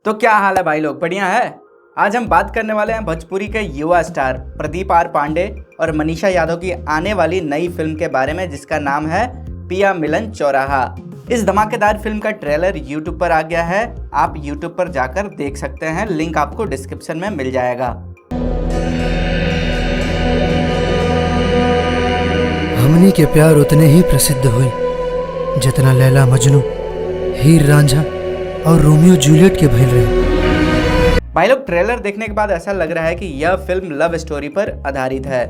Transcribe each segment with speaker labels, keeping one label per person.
Speaker 1: तो क्या हाल है भाई लोग, बढ़िया है। आज हम बात करने वाले हैं भोजपुरी के युवा स्टार प्रदीप आर पांडे और मनीषा यादव की आने वाली नई फिल्म के बारे में, जिसका नाम है पिया मिलन चौराहा। इस धमाकेदार फिल्म का ट्रेलर YouTube पर आ गया है। आप YouTube पर जाकर देख सकते हैं, लिंक आपको डिस्क्रिप्शन में मिल जाएगा।
Speaker 2: हमनी के प्यार उतने ही प्रसिद्ध हुई जितना लैला मजनू, हीर रांझा और रोमियो जूलियट के भइल रहे।
Speaker 1: भाई लोग, ट्रेलर देखने के बाद ऐसा लग रहा है कि यह फिल्म लव स्टोरी पर आधारित है।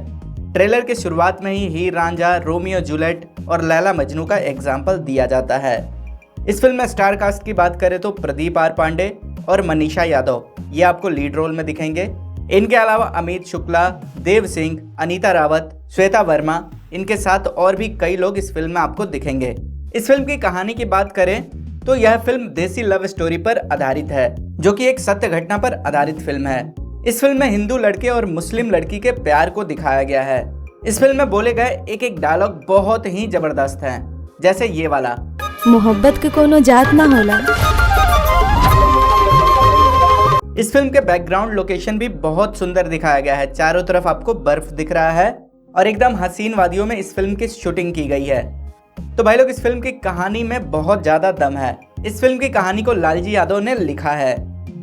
Speaker 1: ट्रेलर के शुरुआत में ही हीर रांझा, रोमियो जूलियट और लैला मजनू का एग्जाम्पल दिया जाता है। इस फिल्म में स्टार कास्ट की बात करें तो प्रदीप आर पांडे और मनीषा यादव ये आपको लीड रोल में दिखेंगे। इनके अलावा अमित शुक्ला, देव सिंह, अनीता रावत, श्वेता वर्मा, इनके साथ और भी कई लोग इस फिल्म में आपको दिखेंगे। इस फिल्म की कहानी की बात करें तो यह फिल्म देसी लव स्टोरी पर आधारित है, जो कि एक सत्य घटना पर आधारित फिल्म है। इस फिल्म में हिंदू लड़के और मुस्लिम लड़की के प्यार को दिखाया गया है। इस फिल्म में बोले गए एक एक डायलॉग बहुत ही जबरदस्त हैं, जैसे ये वाला,
Speaker 3: मोहब्बत के कोनो जात ना होला।
Speaker 1: इस फिल्म के बैकग्राउंड लोकेशन भी बहुत सुंदर दिखाया गया है। चारों तरफ आपको बर्फ दिख रहा है और एकदम हसीन वादियों में इस फिल्म की शूटिंग की गई है। तो भाई लोग, इस फिल्म की कहानी में बहुत ज्यादा दम है। इस फिल्म की कहानी को लालजी यादव ने लिखा है।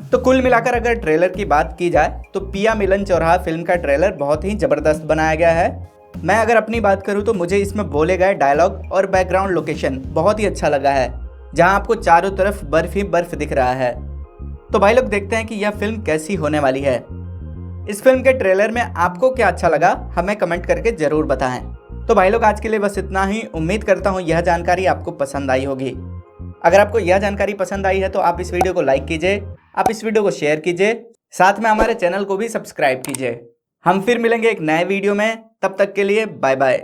Speaker 1: तो कुल मिलाकर अगर ट्रेलर की बात की जाए तो पिया मिलन चौराहा फिल्म का ट्रेलर बहुत ही जबरदस्त बनाया गया है। मैं अगर अपनी बात करूं तो मुझे इसमें बोले गए डायलॉग और बैकग्राउंड लोकेशन बहुत ही अच्छा लगा है, जहां आपको चारों तरफ बर्फ ही बर्फ दिख रहा है। तो भाई लोग, देखते हैं कि यह फिल्म कैसी होने वाली है। इस फिल्म के ट्रेलर में आपको क्या अच्छा लगा, हमें कमेंट करके जरूर बताएं। तो भाई लोग, आज के लिए बस इतना ही। उम्मीद करता हूँ यह जानकारी आपको पसंद आई होगी। अगर आपको यह जानकारी पसंद आई है तो आप इस वीडियो को लाइक कीजिए, आप इस वीडियो को शेयर कीजिए, साथ में हमारे चैनल को भी सब्सक्राइब कीजिए। हम फिर मिलेंगे एक नए वीडियो में, तब तक के लिए बाय बाय।